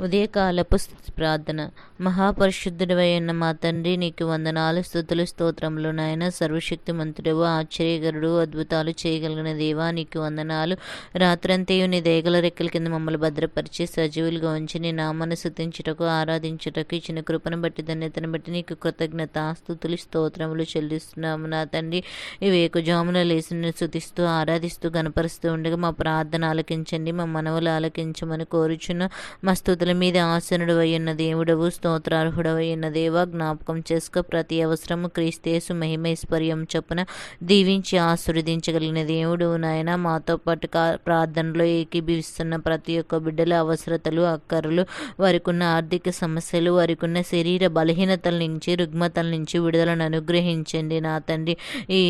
ఉదయకాలపు ప్రార్థన. మహాపరిశుద్ధుడవైన మా తండ్రి, నీకు వందనాలు, స్తుతులు, స్తోత్రములు. నాయన సర్వశక్తిమంతుడవు, ఆశ్చర్యకరుడు, అద్భుతాలు చేయగలిగిన దేవా, నీకు వందనాలు. రాత్రంతయు నీ దయగల రెక్కల కింద మమ్మల్ని భద్రపరిచి సజీవులుగా ఉంచి నీ నామాన్ని స్తుతించుటకు, ఆరాధించుటకు ఇచ్చిన కృపను బట్టి, ధన్యతను బట్టి నీకు కృతజ్ఞత, స్తుతులు, స్తోత్రములు చెల్లిస్తున్నాము. నా తండ్రి, ఈ వేకుజామున లేచి నిన్ను స్తుతిస్తూ, ఆరాధిస్తూ, గణపరుస్తూ ఉండగా మా ప్రార్థన ఆలకించండి, మా మనవులు ఆలకించమని కోరుచున్న మా స్తుతుల మీద ఆసనుడు అయ్యున్న దేవుడవు, స్తోత్రార్హుడవైన దేవా, జ్ఞాపకం చేసుకో. ప్రతి అవసరము క్రీస్తేసు మహిమైశ్వర్యం చొప్పున దీవించి ఆశీర్వదించగలిగిన దేవుడు నాయన. మాతో పాటు ప్రార్థనలో ఏకీభవిస్తున్న ప్రతి ఒక్క బిడ్డల అవసరతలు, అక్కర్లు, వారికి ఉన్న ఆర్థిక సమస్యలు, వారికి ఉన్న శరీర బలహీనతల నుంచి, రుగ్మతల నుంచి విడుదలను అనుగ్రహించండి నా తండ్రి. ఈ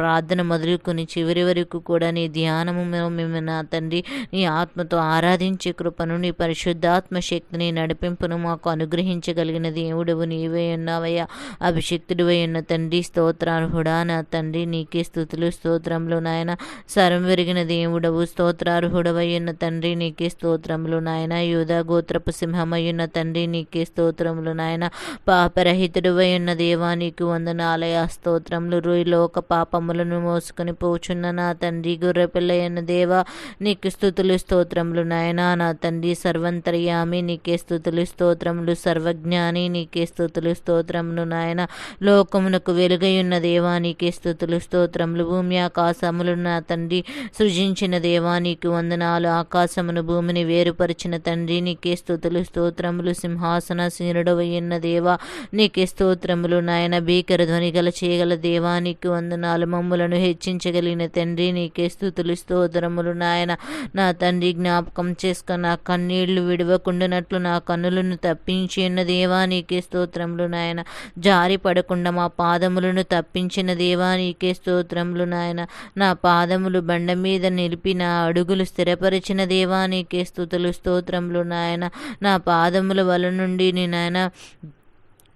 ప్రార్థన మొదలుకొని చివరి వరకు కూడా నీ ధ్యానము మేము నా తండ్రి, నీ ఆత్మతో ఆరాధించే కృపను, నీ పరిశుద్ధాత్మ శక్తిని, నడిపింపును మాకు అనుగ్రహించగలిగిన దేవుడవు నీవే ఉన్నావయ్యా. అభిషక్తుడివై ఉన్న తండ్రి, స్తోత్రార్హుడా నా తండ్రి, నీకే స్తుతులు, స్తోత్రములు నాయన. సరం విరిగిన దేవుడవు, స్తోత్రార్హుడవై ఉన్న తండ్రి, నీకే స్తోత్రములు నాయన. యూదా గోత్రపు సింహమయ్యున్న తండ్రి, నీకే స్తోత్రములు నాయన. పాపరహితుడివై ఉన్న దేవా, నీకు వందనాలయ, స్తోత్రములు. లోక పాపములను మోసుకొని పోచున్న నా తండ్రి, గొర్రెపిల్లయ్యన్న దేవా, నీకు స్తుతులు, స్తోత్రములు నాయన. నా తండ్రి, సర్వంతర్యామి, నీకే స్తుతులు, స్తోత్రములు. సర్వజ్ఞాని, నీకే స్తుతులు, స్తోత్రములు నాయన. లోకమునకు వెలుగయున్న దేవా, నీకే స్తుతులు, స్తోత్రములు. భూమి ఆకాశములు నా తండ్రి సృజించిన దేవా, నీకు వందనాలు. ఆకాశమును భూమిని వేరుపరిచిన తండ్రి, నీకే స్తుతులు, స్తోత్రములు. సింహాసన సీనుడవయ్యున్న దేవా, నీకే స్తోత్రములు నాయన. భీకర ధ్వని గల చేయగల దేవా, నీకు వందనాలు. మమ్ములను హెచ్చించగలిగిన తండ్రి, నీకే స్తుతులు, స్తోత్రములు నాయన. నా తండ్రి, జ్ఞాపకం చేసుకున్న నా కన్నీళ్లు విడవకుండానట్లు నా కన్నులను తప్పించి ఉన్న దేవా, నీకే స్తోత్రములు నాయన. జారి పడకుండా మా పాదములను తప్పించిన దేవా, నీకే స్తోత్రములు నాయన. నా పాదములు బండ మీద నిలిపి నా అడుగులు స్థిరపరిచిన దేవా, నీకే స్తుతులు, స్తోత్రములు నాయన. నా పాదముల వల నుండి నీ నాయన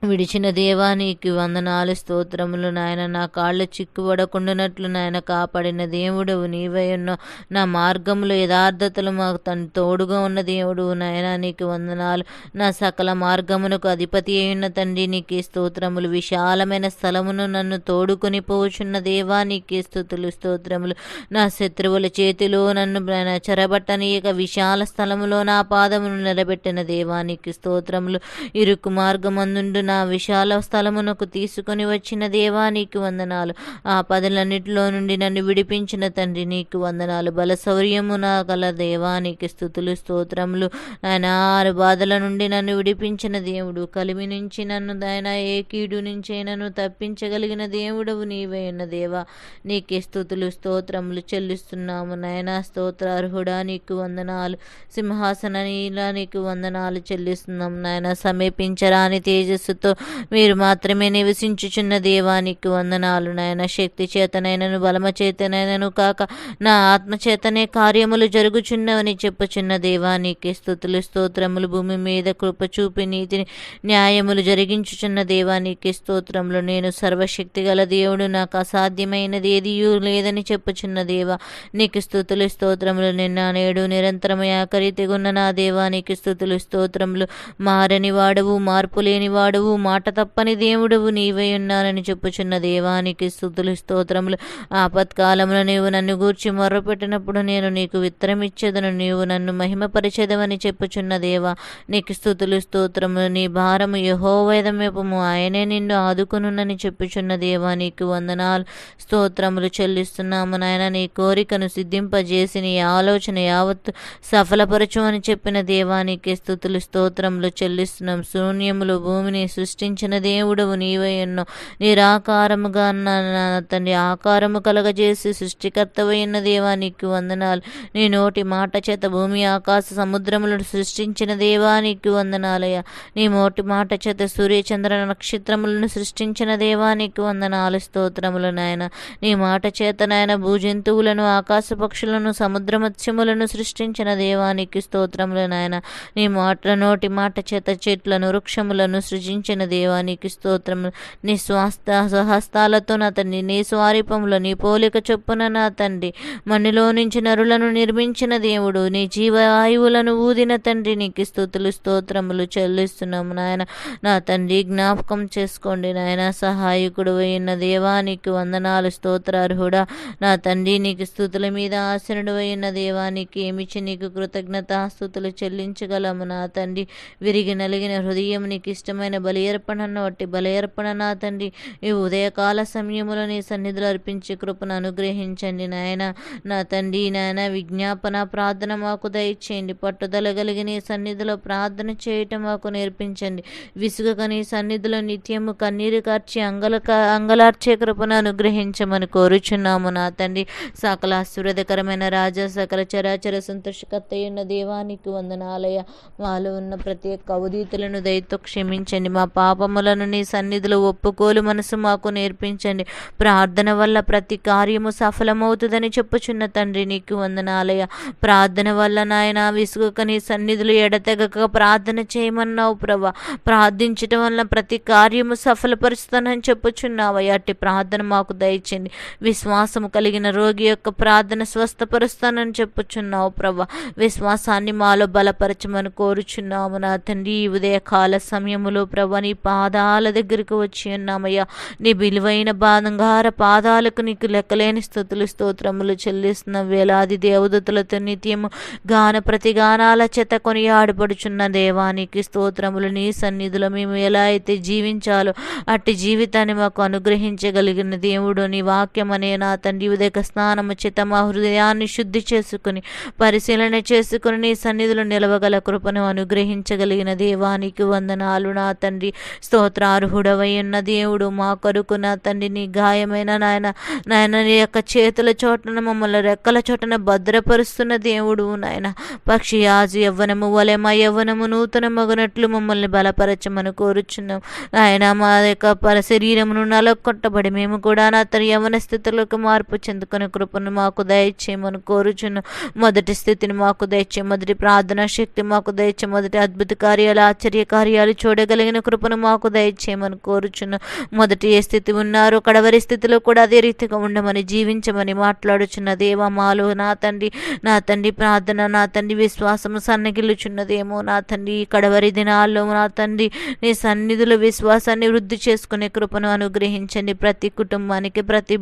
విడిచిన దేవా, నీకు వందనాలు, స్తోత్రములు నాయన. నా కాళ్ళు చిక్కుబడకుండానట్లు నాయన కాపాడిన దేవుడవు నీవై ఉన్నావు. నా మార్గములు యథార్థతలు మాకు తోడుగా ఉన్న దేవుడు నాయన, నీకు వందనాలు. నా సకల మార్గమునకు అధిపతి అయిన తండ్రి, నీకే స్తోత్రములు. విశాలమైన స్థలమును నన్ను తోడుకొని పోచున్న దేవా, నీకే స్తుతులు, స్తోత్రములు. నా శత్రువుల చేతిలో నన్ను చెరబట్టనీయక విశాల స్థలములో నా పాదమును నిలబెట్టిన దేవా, నీకు స్తోత్రములు. ఇరుకు మార్గమందుండు నా విశాల స్థలమునకు తీసుకొని వచ్చిన దేవా, నీకు వందనాలు. ఆ పదలన్నిటిలో నుండి నన్ను విడిపించిన తండ్రి, నీకు వందనాలు. బల శౌర్యము నా గల దేవా, నీకు స్తుతులు, స్తోత్రములు. ఆయన 6 బాధల నుండి నన్ను విడిపించిన దేవుడు, కలిమి నుంచి నన్ను ఆయన ఏ కీడు నుంచి నన్ను తప్పించగలిగిన దేవుడవు నీవే ఉన్న దేవా, నీకే స్తుతులు, స్తోత్రములు చెల్లిస్తున్నాము నాయన. స్తోత్రార్హుడా, నీకు వందనాలు. సింహాసన నీలా నీకు వందనాలు చెల్లిస్తున్నాం నాయన. సమీపించరాని తేజస్సు మీరు మాత్రమే నివసించుచున్న దేవానికి వందనాలు నాయన. శక్తి చేతనైనను బలమ చేతనైనను కాక నా ఆత్మ చేతనే కార్యములు జరుగుచున్నవని చెప్పుచున్న దేవానికి స్తుతులు, స్తోత్రములు. భూమి మీద కృప చూపి నీతిని న్యాయములు జరిగించుచున్న దేవానికి స్తోత్రములు. నేను సర్వశక్తి గల దేవుడు, నాకు అసాధ్యమైనది ఏదియూ లేదని చెప్పుచున్న దేవా, నీకు స్తుతులు, స్తోత్రములు. నిన్న నేడు నిరంతరము ఆఖరి తెగున్న నా దేవానికి స్తుతులు, స్తోత్రములు. మారని వాడవు, మార్పు లేని వాడవు, మాట తప్పని దేవుడవు నీవై ఉన్నానని చెప్పుచున్న దేవానికి స్తుతులు, స్తోత్రములు. ఆపత్కాలమున నీవు నన్ను గూర్చి మొర్రపెట్టినప్పుడు నేను నీకు విత్తరమిచ్చేదను, నీవు నన్ను మహిమపరిచెదవని చెప్పుచున్న దేవా, నీకు స్తుతులు, స్తోత్రములు. నీ భారము యెహోవా మెప్పుము, ఆయనే నిన్ను ఆదుకొనునని చెప్పుచున్న దేవా, నీకు వందనాలు, స్తోత్రములు చెల్లిస్తున్నాము నాయన. నీ కోరికను సిద్ధింపజేసి నీ ఆలోచన యావత్తు సఫలపరచు అని చెప్పిన దేవానికి స్తుతులు, స్తోత్రములు చెల్లిస్తున్నాం. శూన్యములు భూమిని సృష్టించిన దేవుడవు నీవై ఉన్నావు. నిరాకారముగా తండ్రి ఆకారము కలగజేసి సృష్టికర్తవైన దేవా, నీకు వందనాలు. నీ నోటి మాట చేత భూమి ఆకాశ సముద్రములను సృష్టించిన దేవా, నీకు వందనాలయ. నీ నోటి మాట చేత సూర్య చంద్ర నక్షత్రములను సృష్టించిన దేవా, నీకు వందనాలు, స్తోత్రములు నాయన. నీ మాట చేత నాయన భూజంతువులను, ఆకాశ పక్షులను, సముద్ర మత్స్యములను సృష్టించిన దేవా, నీకు స్తోత్రములు నాయన. నీ నోటి మాట చేత చెట్లను, వృక్షములను సృజించిన అనుగ్రహించిన దేవానికి స్తోత్రము. నీ హస్తాలతో నా తండ్రి నీ స్వారూపంలో నీ పోలిక చొప్పున నా తండ్రి మనిలో నుంచి నరులను నిర్మించిన దేవుడు, నీ జీవాయువులను ఊదిన తండ్రి నీకు స్తుతులు స్తోత్రములు చెల్లిస్తున్నాము నాయన. నా తండ్రి జ్ఞాపకం చేసుకోండి నాయన. సహాయకుడు అయిన దేవానికి వందనాలు స్తోత్రార్హుడా. నా తండ్రి నీకు స్తుతుల మీద ఆసనుడు అయిన దేవానికి ఏమిచ్చి నీకు కృతజ్ఞతాస్తుతులు చెల్లించగలము నా తండ్రి. విరిగి నలిగిన హృదయం నీకు ఇష్టమైన బలి అర్పణను వట్టి బలి అర్పణ నా తండ్రి ఈ ఉదయకాల సమయములో నీ సన్నిధిలో అర్పించి కృపను అనుగ్రహించండి నాయన. నా తండ్రి నాయన విజ్ఞాపన ప్రార్థన మాకు దయచేయండి. పట్టుదల కలిగి నీ సన్నిధిలో ప్రార్థన చేయటం మాకు నేర్పించండి. విసుగక నీ సన్నిధిలో నిత్యము కన్నీరు కార్చి అంగలార్చే కృపను అనుగ్రహించమని కోరుచున్నాము నా తండ్రి. సకల ఆశీర్వాదకరమైన రాజా, సకల చరాచర సంతోషకర్త అయిన దేవానికి వందనాలయ. మాలో ఉన్న ప్రతి ఒక్క అవధీతులను దయతో క్షమించండి. మా పాపములను నీ సన్నిధిలో ఒప్పుకోలు మనసు మాకు నేర్పించండి. ప్రార్థన వల్ల ప్రతి కార్యము సఫలమవుతుందని చెప్పుచున్న తండ్రి నీకు వందనాలయ. ప్రార్థన వల్ల నాయన విసుగక నీ సన్నిధిలో ఎడతెగక ప్రార్థన చేయమన్నావు ప్రభా. ప్రార్థించటం వల్ల ప్రతి కార్యము సఫలపరుస్తానని చెప్పుచున్నావయ్యా. అట్టి ప్రార్థన మాకు దయచేయండి. విశ్వాసము కలిగిన రోగి యొక్క ప్రార్థన స్వస్థపరుస్తానని చెప్పుచున్నావు ప్రభా. విశ్వాసాన్ని మాలో బలపరచమని కోరుచున్నాము నా తండ్రి. ఈ ఉదయకాల సమయములో ప్రభా నీ పాదాల దగ్గరికి వచ్చి ఉన్నామయ్యా. నీ విలువైన బంగార పాదాలకు నీకు లెక్కలేని స్తుతులు స్తోత్రములు చెల్లిస్తున్న వేలాది దేవదూతలతో నిత్యము గాన ప్రతిగానాల చేత కొనియాడబడుచున్న దేవానికి స్తోత్రములు. నీ సన్నిధిలో మేము ఎలా అయితే జీవించాలో అట్టి జీవితాన్ని మాకు అనుగ్రహించగలిగిన దేవుడు నీ వాక్యం అనే నా తండ్రి ఉదక స్నానము చేత మా హృదయాన్ని శుద్ధి చేసుకుని పరిశీలన చేసుకుని నీ సన్నిధిలో నిలవగల కృపను అనుగ్రహించగలిగిన దేవానికి వందనాలు నా తండ్రి. స్తోత్రార్హుడవై ఉన్న దేవుడు మా కొరకు నా తండ్రి నీ గాయమైన నాయన నీ యొక్క చేతుల చోటన మమ్మల్ని రెక్కల చోటన భద్రపరుస్తున్న దేవుడు నాయన. పక్షి యాజు యవ్వనము వలె మా యవ్వనము నూతన మగనట్లు మమ్మల్ని బలపరచమని కోరుచున్నాం ఆయన. మా యొక్క శరీరమును నలకొట్టబడి మేము కూడా నా తన యవ్వన స్థితిలోకి మార్పు చెందుకునే కృపను మాకు దయచేయమని కోరుచున్నాం. మొదటి స్థితిని మాకు దయచే, మొదటి ప్రార్థనా శక్తి మాకు దయచే, మొదటి అద్భుత కార్యాలు ఆశ్చర్య కార్యాలు చూడగలిగిన కృపను మాకు దయచేయమని కోరుచున్నాం. మొదటి ఏ స్థితి ఉన్నారో కడవరి స్థితిలో కూడా అదే రీతిగా ఉండమని జీవించమని మాట్లాడుచున్న దేవ మాలో నా తండ్రి ప్రార్థన నా తండ్రి విశ్వాసము సన్నగిల్లుచున్నదేమో నా తండ్రి. ఈ కడవరి దినాల్లో నా తండ్రి నీ సన్నిధిలో విశ్వాసాన్ని వృద్ధి చేసుకునే కృపను అనుగ్రహించండి. ప్రతి కుటుంబానికి ప్రతి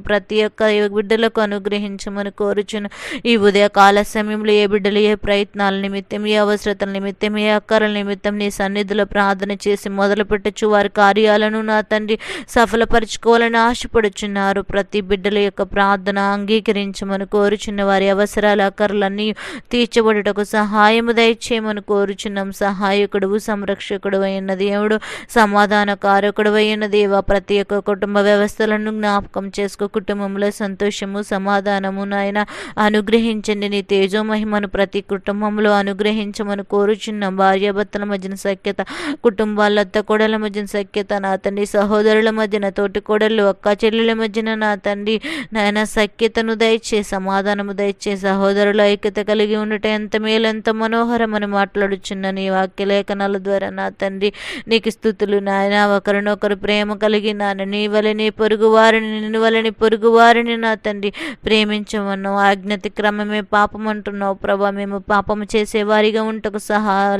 ప్రతి ఒక్క బిడ్డలకు అనుగ్రహించమని కోరుచున్న ఈ ఉదయకాల సమయంలో ఏ బిడ్డలు ఏ ప్రయత్నాల నిమిత్తం ఏ అవసరతల నిమిత్తం ఏ అక్కరల నిమిత్తం నీ సన్నిధిలో ప్రార్థన చేసి మొదలు పెట్టచ్చు వారి కార్యాలను నా తండ్రి సఫలపరచుకోవాలని ఆశపడుచున్నారు. ప్రతి బిడ్డల యొక్క ప్రార్థన అంగీకరించమని కోరుచున్న వారి అవసరాల అక్కర్లన్నీ తీర్చబడుటకు సహాయము దయచేయమని కోరుచున్నాం. సహాయకుడు సంరక్షకుడు అయిన దేవుడు సమాధాన కారకుడు అయిన దేవ ప్రతి ఒక్క కుటుంబ వ్యవస్థలను జ్ఞాపకం చేసుకో. కుటుంబంలో సంతోషము సమాధానము నాయన అనుగ్రహించండి. నీ తేజో మహిమను ప్రతి కుటుంబంలో అనుగ్రహించమని కోరుచున్నాం. భార్యాభర్తల మధ్యన సఖ్యత, కుటుంబాలతో కోడల మధ్యన సఖ్యత నా తండ్రి, సహోదరుల మధ్యన తోటి కోడళ్ళు అక్క చెల్లెల మధ్యన నా తండ్రి నాయన సఖ్యతను దయచే, సమాధానము దయచే, సహోదరుల ఐక్యత కలిగి ఉండటం ఎంత మేలు ఎంత మనోహరమని మాట్లాడుచున్న నీ వాక్య లేఖనాల ద్వారా నా తండ్రి నీకు స్తుతులు నాయన. ఒకరినొకరు ప్రేమ కలిగి నాన్న నీ వలని పొరుగు వారిని నిన్ను వలని పొరుగు వారిని నా తండ్రి ప్రేమించమన్నావు. ఆజ్ఞతి క్రమమే పాపం అంటున్నావు ప్రభా. మేము పాపము చేసేవారిగా ఉంటకు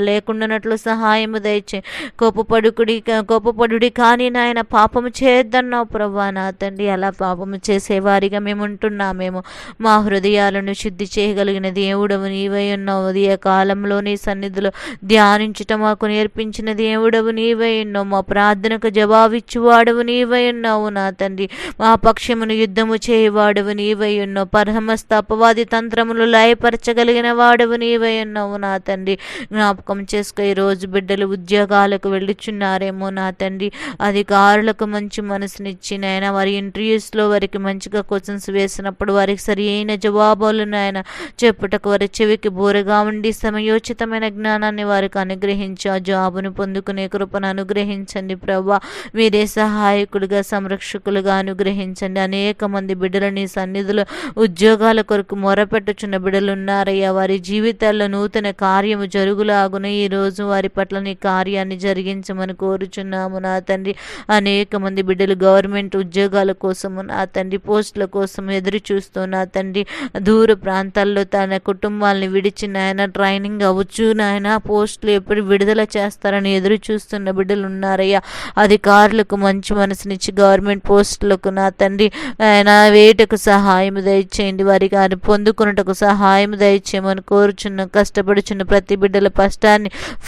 లేకుండానట్లు సహాయము దయచే. కోపపడుడి కానీ నాయన పాపము చేయొద్దన్నావు ప్రభా నా తండ్రి. అలా పాపము చేసేవారిగా మేము ఉంటున్నామేమో. మా హృదయాలను శుద్ధి చేయగలిగిన దేవుడవు నీవై ఉన్నావు. ఉదయ కాలంలో నీ సన్నిధిలో ధ్యానించటం మాకు నేర్పించిన దేవుడవు నీవై ఉన్నావు. మా ప్రార్థనకు జవాబిచ్చువాడవు నీవై ఉన్నావు నా తండ్రి. మా పక్షమును యుద్ధము చేయవాడవు నీవై ఉన్నావు. పరమస్త అపవాది తంత్రములు లయపరచగలిగిన వాడవు నీవై ఉన్నావు నా తండ్రి. జ్ఞాపకం చేసుకో. ఈరోజు బిడ్డలు ఉద్యోగాలకు వెళ్ళుచున్నారేమో నా తండ్రి. అధికారులకు మంచి మనసునిచ్చి నాయన వారి ఇంటర్వ్యూస్లో వారికి మంచిగా క్వశ్చన్స్ వేసినప్పుడు వారికి సరి అయిన జవాబులు నాయన చెప్పుటకు వారి చెవికి బోరగా ఉండి సమయోచితమైన జ్ఞానాన్ని వారికి అనుగ్రహించి ఆ జాబును పొందుకునే కృపను అనుగ్రహించండి ప్రభా. మీరే సహాయకులుగా సంరక్షకులుగా అనుగ్రహించండి. అనేక మంది బిడ్డలని సన్నిధిలో ఉద్యోగాల కొరకు మొరపెట్టుచున్న బిడ్డలు ఉన్నారయ్యా. వారి జీవితాల్లో నూతన కార్యము జరుగులాగున ఈరోజు వారి పట్ల నీ కార్యాన్ని జరిగి కలిగించమని కోరుచున్నాము నా తండ్రి. అనేక మంది బిడ్డలు గవర్నమెంట్ ఉద్యోగాల కోసము నా తండ్రి, పోస్టుల కోసం ఎదురు చూస్తూ నా తండ్రి దూర ప్రాంతాల్లో తన కుటుంబాలని విడిచి నాయన ట్రైనింగ్ అవ్వచ్చు నాయన, పోస్టులు ఎప్పుడు విడుదల చేస్తారని ఎదురు చూస్తున్న బిడ్డలు ఉన్నారయ్యా. అధికారులకు మంచి మనసునిచ్చి గవర్నమెంట్ పోస్టులకు నా తండ్రి ఆయన వేటకు సహాయం దయచేయండి, వారికి ఆయన పొందుకున్నటకు సహాయం దయచేయమని కోరుచున్నాం. కష్టపడుచున్న ప్రతి బిడ్డల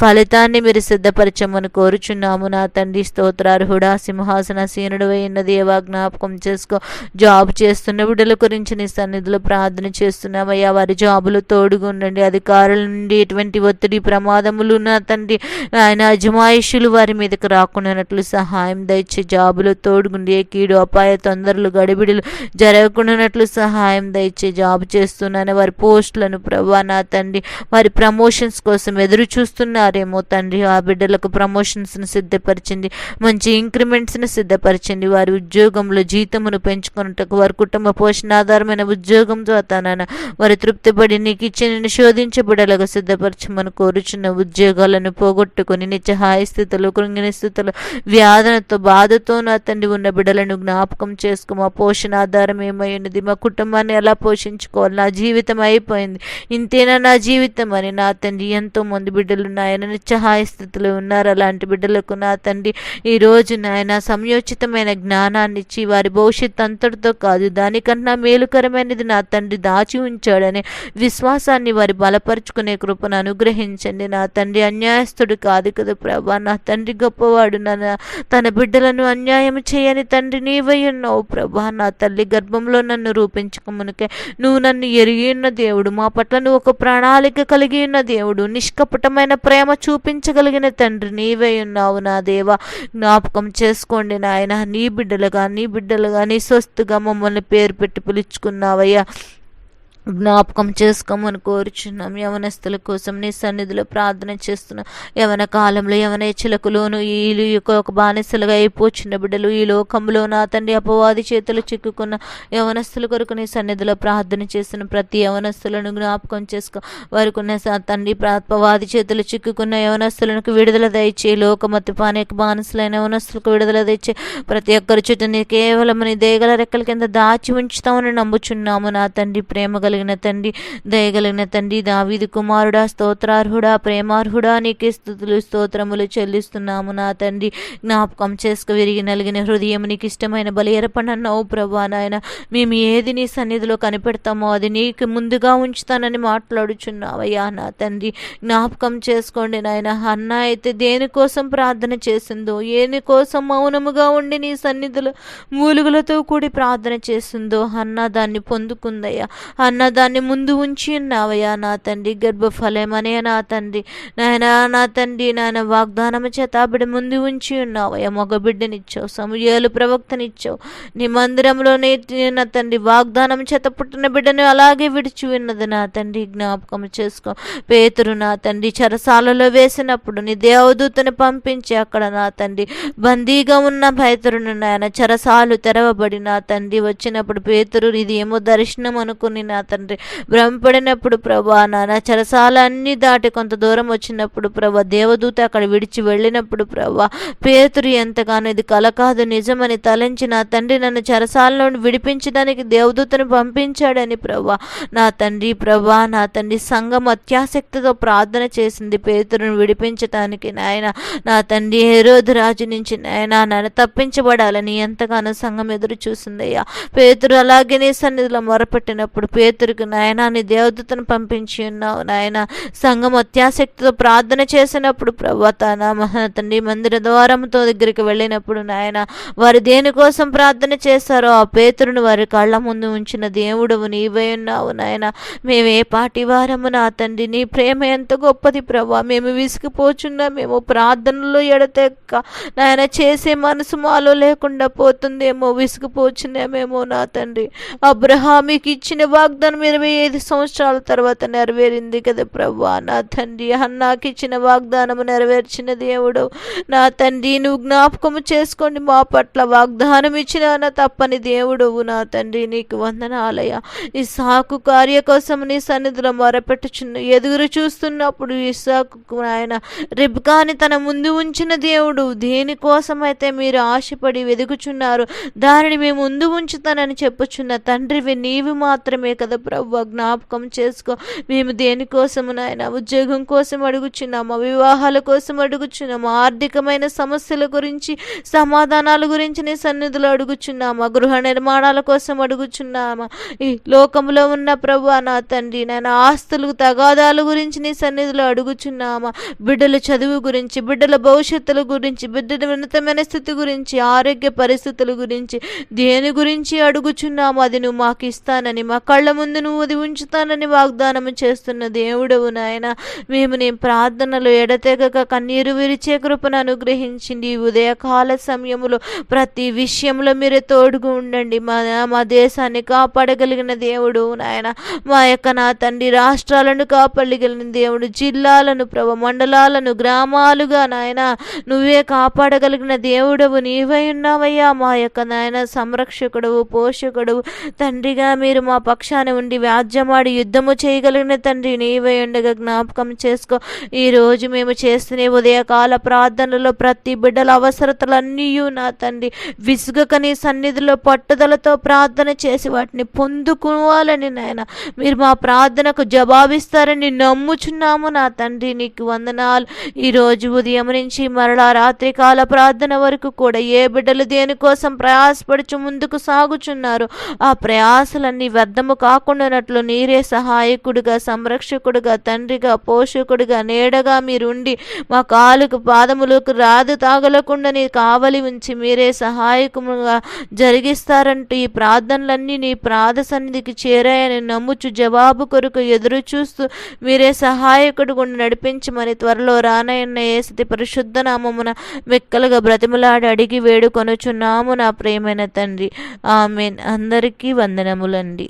ఫలితాన్ని మీరు సిద్ధపరచమని కోరుచున్నాము నా తండ్రి. స్తోత్రార్హుడా, సింహాసనసీనుడు అయిన దేవా, జ్ఞాపకం చేసుకో. జాబ్ చేస్తున్న బిడ్డల గురించి నీ సన్నిధిలో ప్రార్థన చేస్తున్నామయ్యా. వారి జాబులు తోడుగుండండి. అధికారుల నుండి ఎటువంటి ఒత్తిడి, ప్రమాదములు నా తండ్రి ఆయన అజమాయిషులు వారి మీదకి రాకుండానట్లు సహాయం దయచి జాబులు తోడుగుండి. ఏ కీడు, అపాయ, తొందరలు, గడిబిడులు జరగకుండానట్లు సహాయం దయచి జాబ్ చేస్తున్నాను వారి పోస్టులను ప్రభా నా తండ్రి వారి ప్రమోషన్స్ కోసం ఎదురు చూస్తున్నారేమో తండ్రి. ఆ బిడ్డలకు ప్రమోషన్స్ను సిద్ధపరచండి, మంచి ఇంక్రిమెంట్స్ని సిద్ధపరచండి. వారి ఉద్యోగంలో జీతమును పెంచుకున్నట్టుకు, వారి కుటుంబ పోషణాధారమైన ఉద్యోగంతో తనన వారి తృప్తిపడి నీకు ఇచ్చి నిన్ను శోధించబడేలాగా సిద్ధపరచమని కోరుచున్న ఉద్యోగాలను పోగొట్టుకుని నిత్యహాయ స్థితులు, కృంగిన స్థితులు, వ్యాధనతో, బాధతో నా తండ్రి ఉన్న బిడ్డలను జ్ఞాపకం చేసుకో. మా పోషణ ఆధారం ఏమై ఉన్నది, మా కుటుంబాన్ని ఎలా పోషించుకోవాలి, నా జీవితం అయిపోయింది, ఇంతేనా నా జీవితం అని నా తండ్రి ఎంతో మంది బిడ్డలు నాయన నిత్యహాయ స్థితిలో ఉన్నారు. అలాంటి బిడ్డలకు నా తండ్రి ఈరోజు నాయన సమయోచితమైన జ్ఞానాన్ని ఇచ్చి వారి భవిష్యత్తు అంతటితో కాదు దానికన్నా మేలుకరమైనది నా తండ్రి దాచి ఉంచాడనే విశ్వాసాన్ని వారి బలపరుచుకునే కృపను అనుగ్రహించండి నా తండ్రి. అన్యాయస్తుడు కాదు కదా ప్రభా, నా తండ్రి గొప్పవాడు. తన బిడ్డలను అన్యాయం చేయని తండ్రి నీవై ఉన్నావు ప్రభా. నా తల్లి గర్భంలో నన్ను రూపించుకోమునకే నువ్వు నన్ను ఎరిగి ఉన్న దేవుడు, మా పట్ల నువ్వు ఒక ప్రణాళిక కలిగి ఉన్న దేవుడు, నిష్కపటమైన ప్రేమ చూపించగలిగిన తండ్రి నీవై ఉన్నావు నా దేవా. జ్ఞాపకం చేసుకోండి నాయన, నీ బిడ్డలుగా నీ స్వస్తుగా మమ్మల్ని పేరు పెట్టి పిలుచుకున్నావయ్యా. జ్ఞాపకం చేసుకోమని కోరుచున్నాం. యవనస్తుల కోసం నీ సన్నిధిలో ప్రార్థన చేస్తున్నాం. యవన కాలంలో యవనేచ్ఛలకులోను ఈ ఒక బానిసలుగా అయిపోచున్న బిడ్డలు, ఈ లోకంలో నా తండ్రి అపవాది చేతులు చిక్కుకున్న యవనస్తుల కొరకు నీ సన్నిధిలో ప్రార్థన చేస్తున్న ప్రతి యవనస్తులను జ్ఞాపకం చేసుకో. వారికి ఉన్న తండ్రి అపవాది చేతులు చిక్కుకున్న యవనస్తులకు విడుదల దయచే. లోకమతి పానేక బానిసలైన యవనస్తులకు విడుదల తెచ్చే. ప్రతి ఒక్కరి చుట్టూ నీ కేవలం నీ దేగల రెక్కల కింద దాచి ఉంచుతామని నమ్ముచున్నాము నా తండ్రి. ప్రేమ తండ్రి, దయగలిగిన తండ్రి, దావీదు కుమారుడా, స్తోత్రార్హుడా, ప్రేమార్హుడా, నీకే స్తుతులు స్తోత్రములు చెల్లిస్తున్నాము నా తండ్రి. జ్ఞాపకం చేసుకు విరిగి నలిగిన హృదయం నీకు ఇష్టమైన బలి ఎరపనన్నావు ప్రభా నాయన. మేము ఏది నీ సన్నిధిలో కనిపెడతామో అది నీకు ముందుగా ఉంచుతానని మాట్లాడుచున్నావయ్యా నా తండ్రి. జ్ఞాపకం చేసుకోండి నాయన. అన్న అయితే దేనికోసం ప్రార్థన చేసిందో, ఏని కోసం మౌనముగా ఉండి నీ సన్నిధిలో మూలుగులతో కూడి ప్రార్థన చేసిందో అన్న దాన్ని పొందుకుందయ్యా. అన్న దాన్ని ముందు ఉంచి ఉన్నావయ్యా నా తండ్రి. గర్భఫలమనే నా తండ్రి నా తండ్రి వాగ్దానము చేత బిడ్డ ముందు ఉంచి ఉన్నావయ్యా. మగ బిడ్డనిచ్చావు, సమూయేలు ప్రవక్తనిచ్చావు. నీ మందిరంలోనే నా తండ్రి వాగ్దానం చేత పుట్టిన బిడ్డను అలాగే విడిచి ఉన్నది నా తండ్రి. జ్ఞాపకం చేసుకో. పేతురు నా తండ్రి చెరసాలలో వేసినప్పుడు నీ దేవదూతను పంపించి అక్కడ నా తండ్రి బందీగా ఉన్న పేతురును నాయన చెరసాలు తెరవబడి నా తండ్రి వచ్చినప్పుడు పేతురు ఇది ఏమో దర్శనం అనుకుని నా తండ్రి భ్రమపడినప్పుడు ప్రభా నాన్న చెరసాలన్నీ దాటి కొంత దూరం వచ్చినప్పుడు ప్రభా దేవదూత అక్కడ విడిచి వెళ్ళినప్పుడు ప్రభా పేతురు ఎంతగానో ఇది కల కాదు నిజమని తలంచి నా తండ్రి నన్ను చెరసాలలో విడిపించడానికి దేవదూతను పంపించాడని ప్రభా నా తండ్రి సంఘం అత్యాసక్తితో ప్రార్థన చేసింది పేతురును విడిపించడానికి నాయన. నా తండ్రి హెరోదు రాజు నుంచి నాయన నన్ను తప్పించబడాలని ఎంతగానో సంఘం ఎదురు చూసిందయ్యా. పేతురు అలాగే నీ సన్నిధిలో మొరపెట్టినప్పుడు పేతురుకు నాయన నీ దేవదూతను పంపించి ఉన్నావు నాయన. సంఘం అత్యాసక్తితో ప్రార్థన చేసినప్పుడు ప్రభా తండ్రి మందిర ద్వారంతో దగ్గరికి వెళ్ళినప్పుడు నాయన వారు దేనికోసం ప్రార్థన చేశారో ఆ పేతురును వారి కళ్ళ ముందు ఉంచిన దేవుడవు నీవై ఉన్నావు నాయన. మేమే పాటి వారము నా తండ్రి. నీ ప్రేమ ఎంత గొప్పది ప్రభా. మేము విసిగిపోచున్నా, మేము ప్రార్థనలో ఎడతెక్క నాయన చేసే మనసు మాలో లేకుండా పోతుందేమో, విసిగిపోచున్నామేమో నా తండ్రి. అబ్రహాముకి ఇచ్చిన వాగ్దానం వాగ్దానం 25 సంవత్సరాల తర్వాత నెరవేరింది కదా ప్రభువా. నా తండ్రి హన్నాకి ఇచ్చిన వాగ్దానము నెరవేర్చిన దేవుడు నా తండ్రి, నువ్వు జ్ఞాపకము చేసుకోండి. మా పట్ల వాగ్దానం ఇచ్చిన తప్పని దేవుడవు నా తండ్రి, నీకు వందనాలయ్యా. ఇస్సాకు కార్య కోసం నీ సన్నిధిలో మొరపెట్టుచున్న ఎదురు చూస్తున్నప్పుడు ఇస్సాకు ఆయన రిబ్కాని తన ముందు ఉంచిన దేవుడు, దేనికోసమైతే మీరు ఆశపడి వెదుకుచున్నారు దానిని మేము ముందు ఉంచుతానని చెప్పుచున్న తండ్రివి నీవు మాత్రమే కదా ప్రభువా. జ్ఞాపకం చేసుకో. మేము దేనికోసము నాయన ఉద్యోగం కోసం అడుగుచున్నాము, వివాహాల కోసం అడుగుచున్నాము, ఆర్థికమైన సమస్యల గురించి సమాధానాల గురించి నీ సన్నిధిలో అడుగుచున్నామా, గృహ నిర్మాణాల కోసం అడుగుచున్నామా, ఈ లోకంలో ఉన్న ప్రభువా నా తండ్రి నాయన ఆస్తులు తగాదాల గురించి నీ సన్నిధిలో అడుగుచున్నామా, బిడ్డల చదువు గురించి, బిడ్డల భవిష్యత్తుల గురించి, బిడ్డల ఉన్నతమైన స్థితి గురించి, ఆరోగ్య పరిస్థితుల గురించి, దేని గురించి అడుగుచున్నాము అది నువ్వు మాకు ఇస్తానని, మా కళ్ళ ముందు నువ్వు అది ఉంచుతానని వాగ్దానము చేస్తున్న దేవుడవు నాయన. మేము నీ ప్రార్థనలు ఎడతెగక కన్నీరు విరిచే కృపను అనుగ్రహించింది. ఈ ఉదయకాల సమయంలో ప్రతి విషయంలో మీరే తోడుగా ఉండండి. మా దేశాన్ని కాపాడగలిగిన దేవుడు నాయన, మా యొక్క నా తండ్రి రాష్ట్రాలను కాపాడగలిగిన దేవుడు, జిల్లాలను మండలాలను గ్రామాలుగా నాయన నువ్వే కాపాడగలిగిన దేవుడవు నీవై ఉన్నావయ్యా. మా యొక్క నాయన సంరక్షకుడవు, పోషకుడవు తండ్రిగా మీరు మా పక్షాన ఉండి వ్యాజ్యమాడి యుద్ధము చేయగలిగిన తండ్రి నీవై ఉండగా జ్ఞాపకం చేసుకో. ఈరోజు మేము చేస్తున్న ఉదయకాల ప్రార్థనలో ప్రతి బిడ్డల అవసరతలన్నీ నా తండ్రి విసుగక నీ సన్నిధిలో పట్టుదలతో ప్రార్థన చేసి వాటిని పొందుకోవాలని నాయన మీరు మా ప్రార్థనకు జవాబిస్తారని నమ్ముచున్నాము నా తండ్రి. నీకు వందనాలు. ఈరోజు ఉదయం నుంచి మరలా రాత్రి కాల ప్రార్థన వరకు కూడా ఏ బిడ్డలు దేనికోసం ప్రయాసపడుచు ముందుకు సాగుచున్నారు ఆ ప్రయాసలన్నీ వ్యర్థము కాకుండానట్లు నీరే సహాయకుడిగా, సంరక్షకుడిగా, తండ్రిగా, పోషకుడిగా, నీడగా మీరుండి మా కాలుకు పాదములకు రాదు తాగలకుండా నీ కావలి ఉంచి మీరే సహాయకుముగా జరిగిస్తారంటూ ఈ ప్రార్థనలన్నీ నీ ప్రార్థ సన్నిధికి చేరాయని నమ్ముచు జవాబు కొరకు ఎదురు చూస్తూ మీరే సహాయకుడు గుండా నడిపించమని త్వరలో రానయ్యన్న యేసు పరిశుద్ధ నామమున వెక్కలుగా బ్రతిమలాడి అడిగి వేడుకొనుచున్నాము నా ప్రియమైన తండ్రి. ఆమెన్. అందరికీ వందనములండి.